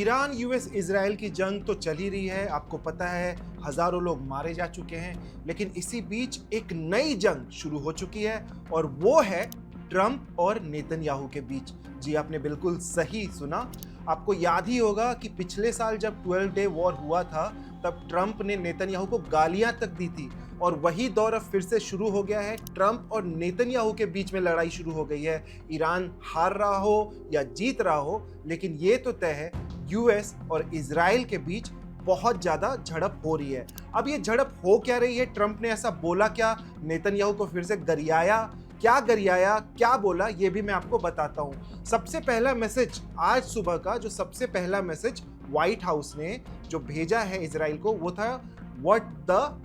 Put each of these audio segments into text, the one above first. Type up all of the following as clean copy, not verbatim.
Iran US Israel की जंग तो चल ही रही है, आपको पता है हजारों लोग मारे जा चुके हैं। लेकिन इसी बीच एक नई जंग शुरू हो चुकी है और वो है ट्रंप और नेतन्याहू के बीच। जी आपने बिल्कुल सही सुना। आपको याद ही होगा कि पिछले साल जब 12 डे वॉर हुआ था तब ट्रंप ने नेतन्याहू को गालियां तक दी थी और वही दौर अब फिर से शुरू हो गया है। ट्रंप और नेतन्याहू के बीच में लड़ाई शुरू हो गई है। ईरान हार रहा हो या जीत रहा हो, लेकिन ये तो तय है यूएस और इजराइल के बीच बहुत ज्यादा झड़प हो रही है। अब ये झड़प हो क्या रही है? ट्रंप ने ऐसा बोला क्या? नेतन्याहू को फिर से गरियाया? क्या गरियाया, क्या बोला, ये भी मैं आपको बताता हूं। सबसे पहला मैसेज आज सुबह का, जो सबसे पहला मैसेज व्हाइट हाउस ने जो भेजा है इजराइल को, वो था व्हाट द,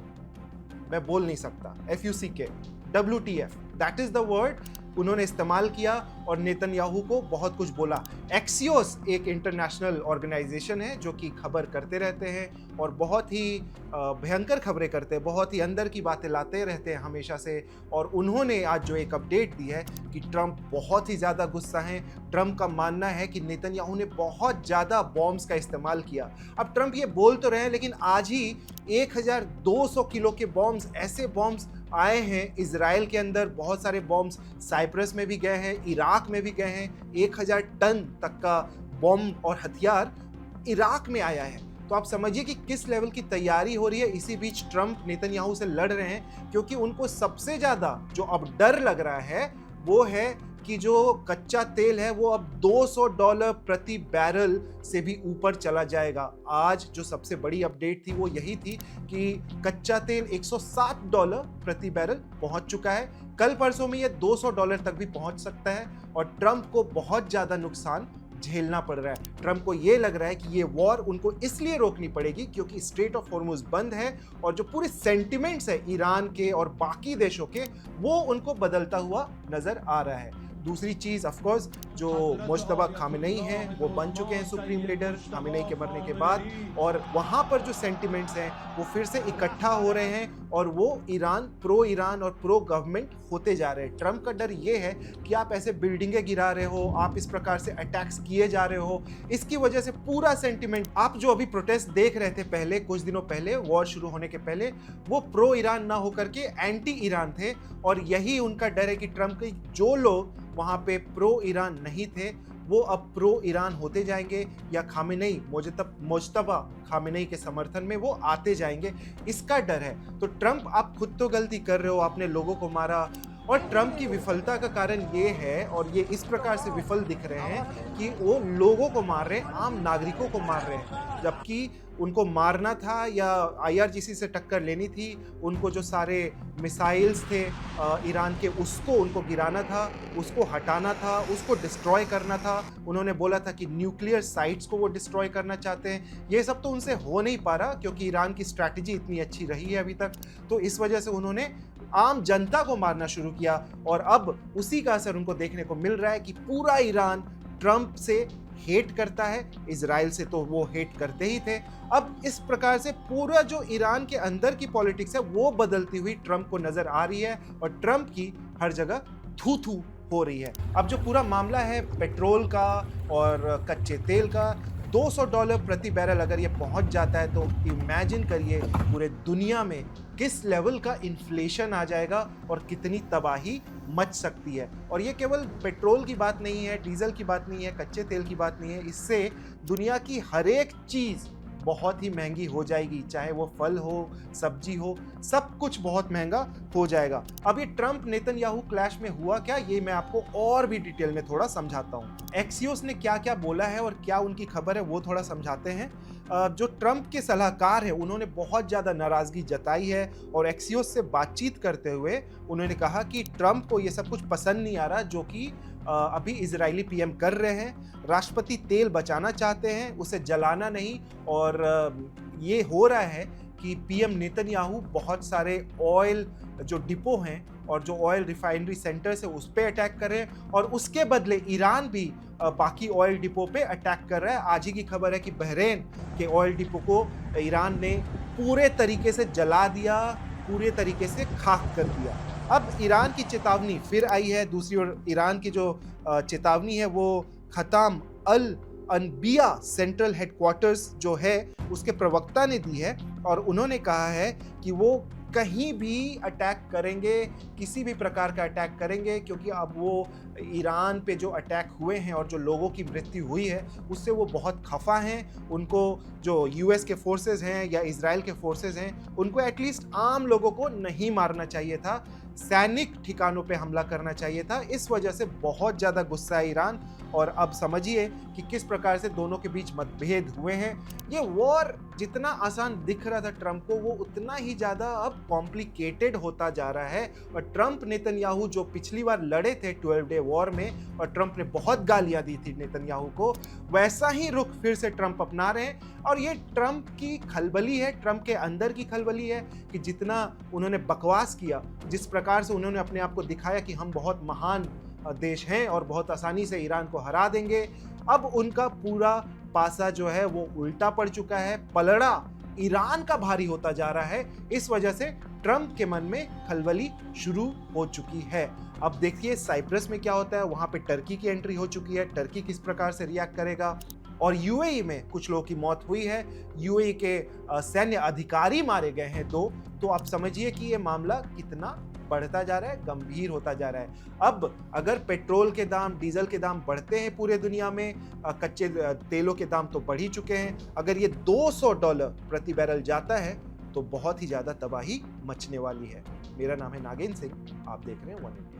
मैं बोल नहीं सकता, FUCK, WTF, that is the word उन्होंने इस्तेमाल किया और नेतन्याहू को बहुत कुछ बोला। एक्सियोस एक इंटरनेशनल ऑर्गेनाइजेशन है जो कि खबर करते रहते हैं और बहुत ही भयंकर खबरें करते हैं, बहुत ही अंदर की बातें लाते रहते हैं हमेशा से। और उन्होंने आज जो एक अपडेट दी है कि ट्रंप बहुत ही ज़्यादा गुस्सा हैं। ट्रंप का मानना है कि नेतन्याहू ने बहुत ज़्यादा बॉम्ब्स का इस्तेमाल किया। अब ट्रंप ये बोल तो रहे हैं, लेकिन आज ही 1200 किलो के बॉम्ब्स, ऐसे बॉम्ब्स आए हैं इजराइल के अंदर। बहुत सारे बॉम्ब्स साइप्रस में भी गए हैं, इराक में भी गए हैं। 1000 टन तक का बॉम्ब और हथियार इराक में आया है। तो आप समझिए कि किस लेवल की तैयारी हो रही है। इसी बीच ट्रंप नेतन्याहू से लड़ रहे हैं क्योंकि उनको सबसे ज्यादा जो अब डर लग रहा है वो है कि जो कच्चा तेल है वो अब $200 प्रति बैरल से भी ऊपर चला जाएगा। आज जो सबसे बड़ी अपडेट थी वो यही थी कि कच्चा तेल $160 प्रति बैरल पहुंच चुका है। कल परसों में ये $200 तक भी पहुंच सकता है और ट्रंप को बहुत ज्यादा नुकसान झेलना पड़ रहा है। ट्रंप को ये लग रहा है कि ये वॉर उनको इसलिए रोकनी पड़ेगी क्योंकि स्ट्रेट ऑफ हॉर्मुज बंद है और जो पूरे सेंटिमेंट्स है ईरान के और बाकी देशों के, वो उनको बदलता हुआ नजर आ रहा है। दूसरी चीज ऑफ कोर्स जो मुज्तबा खामेनेई हैं वो बन चुके हैं सुप्रीम लीडर खामेनेई के मरने के बाद, और वहां पर जो सेंटिमेंट्स हैं वो फिर से इकट्ठा हो रहे हैं और वो प्रो ईरान और प्रो गवर्नमेंट होते जा रहे हैं। ट्रंप का डर ये है कि आप ऐसे बिल्डिंगें गिरा रहे हो, आप इस प्रकार से अटैक्स किए जा रहे हो, इसकी वजह से पूरा सेंटिमेंट, आप जो अभी प्रोटेस्ट देख रहे थे पहले कुछ दिनों पहले वॉर शुरू होने के पहले, वो प्रो ईरान ना होकर के एंटी ईरान थे। और यही उनका डर है कि ट्रंप के जो लोग वहां पे प्रो ईरान नहीं थे वो अब प्रो ईरान होते जाएंगे या खामेनेई, मुज्तबा खामेनेई के समर्थन में वो आते जाएंगे, इसका डर है। तो ट्रंप, आप खुद तो गलती कर रहे हो, आपने लोगों को मारा। और ट्रंप की विफलता का कारण ये है, और ये इस प्रकार से विफल दिख रहे हैं कि वो लोगों को मार रहे हैं, आम नागरिकों को मार रहे हैं, जबकि उनको मारना था या IRGC से टक्कर लेनी थी, उनको जो सारे मिसाइल्स थे ईरान के, उसको उनको गिराना था, उसको हटाना था, उसको डिस्ट्रॉय करना था। उन्होंने बोला था कि न्यूक्लियर साइट्स को वो डिस्ट्रॉय करना चाहते हैं। ये सब तो उनसे हो नहीं पा रहा क्योंकि ईरान की स्ट्रैटेजी इतनी अच्छी रही है अभी तक। तो इस वजह से उन्होंने आम जनता को मारना शुरू किया और अब उसी का असर उनको देखने को मिल रहा है कि पूरा ईरान ट्रंप से हेट करता है। इजराइल से तो वो हेट करते ही थे। अब इस प्रकार से पूरा जो ईरान के अंदर की पॉलिटिक्स है वो बदलती हुई ट्रंप को नजर आ रही है और ट्रंप की हर जगह थू थू हो रही है। अब जो पूरा मामला है पेट्रोल का और कच्चे तेल का, $200 प्रति बैरल अगर ये पहुंच जाता है तो इमेजिन करिए पूरे दुनिया में किस लेवल का इन्फ्लेशन आ जाएगा और कितनी तबाही मच सकती है। और ये केवल पेट्रोल की बात नहीं है, डीजल की बात नहीं है, कच्चे तेल की बात नहीं है, इससे दुनिया की हर एक चीज़ बहुत ही महंगी हो जाएगी, चाहे वो फल हो, सब्जी हो, सब कुछ बहुत महंगा हो जाएगा। अब ये ट्रंप नेतन्याहू क्लैश में हुआ क्या, ये मैं आपको और भी डिटेल में थोड़ा समझाता हूँ। एक्सियोस ने क्या क्या बोला है और क्या उनकी खबर है वो थोड़ा समझाते हैं। जो ट्रंप के सलाहकार हैं उन्होंने बहुत ज़्यादा नाराज़गी जताई है और एक्सियोस से बातचीत करते हुए उन्होंने कहा कि ट्रंप को ये सब कुछ पसंद नहीं आ रहा जो कि अभी इजरायली PM कर रहे हैं। राष्ट्रपति तेल बचाना चाहते हैं, उसे जलाना नहीं। और ये हो रहा है कि PM नेतन्याहू बहुत सारे ऑयल जो डिपो हैं और जो ऑयल रिफाइनरी सेंटर्स है उस पर अटैक कर रहे हैं और उसके बदले ईरान भी बाकी ऑयल डिपो पे अटैक कर रहा है। आज ही की खबर है कि बहरीन के ऑयल डिपो को ईरान ने पूरे तरीके से जला दिया, पूरे तरीके से खाक कर दिया। अब ईरान की चेतावनी फिर आई है। दूसरी ओर ईरान की जो चेतावनी है वो खताम अल अनबिया सेंट्रल हेडक्वार्टर्स जो है उसके प्रवक्ता ने दी है और उन्होंने कहा है कि वो कहीं भी अटैक करेंगे, किसी भी प्रकार का अटैक करेंगे, क्योंकि अब वो ईरान पे जो अटैक हुए हैं और जो लोगों की मृत्यु हुई है उससे वो बहुत खफा हैं। उनको जो यूएस के फोर्सेस हैं या इजराइल के फोर्सेस हैं उनको एटलीस्ट आम लोगों को नहीं मारना चाहिए था, सैनिक ठिकानों पे हमला करना चाहिए था। इस वजह से बहुत ज़्यादा गुस्सा है ईरान और अब समझिए कि किस प्रकार से दोनों के बीच मतभेद हुए हैं। ये वॉर जितना आसान दिख रहा था ट्रंप को वो उतना ही ज़्यादा अब कॉम्प्लिकेटेड होता जा रहा है और ट्रंप नेतन्याहू जो पिछली बार लड़े थे 12 डे वॉर में और ट्रंप ने बहुत गालियां दी थी नेतन्याहू को, वैसा ही रुख फिर से ट्रंप अपना रहे हैं। और ये ट्रंप की खलबली है, ट्रंप के अंदर की खलबली है कि जितना उन्होंने बकवास किया, जिस प्रकार से उन्होंने अपने आप को दिखाया कि हम बहुत महान देश हैं और बहुत आसानी से ईरान को हरा देंगे, अब उनका पूरा पासा जो है वो उल्टा पड़ चुका है, पलड़ा ईरान का भारी होता जा रहा है। इस वजह से ट्रंप के मन में खलबली शुरू हो चुकी है। अब देखिए साइप्रस में क्या होता है, वहां पे टर्की की एंट्री हो चुकी है, टर्की किस प्रकार से रिएक्ट करेगा। और यूएई में कुछ लोगों की मौत हुई है, यूएई के सैन्य अधिकारी मारे गए हैं 2। तो आप समझिए कि ये मामला कितना बढ़ता जा रहा है, गंभीर होता जा रहा है। अब अगर पेट्रोल के दाम, डीजल के दाम बढ़ते हैं पूरे दुनिया में, कच्चे तेलों के दाम तो बढ़ ही चुके हैं, अगर ये $200 प्रति बैरल जाता है तो बहुत ही ज्यादा तबाही मचने वाली है। मेरा नाम है नागेंद्र सिंह, आप देख रहे हैं 1 इंडिया।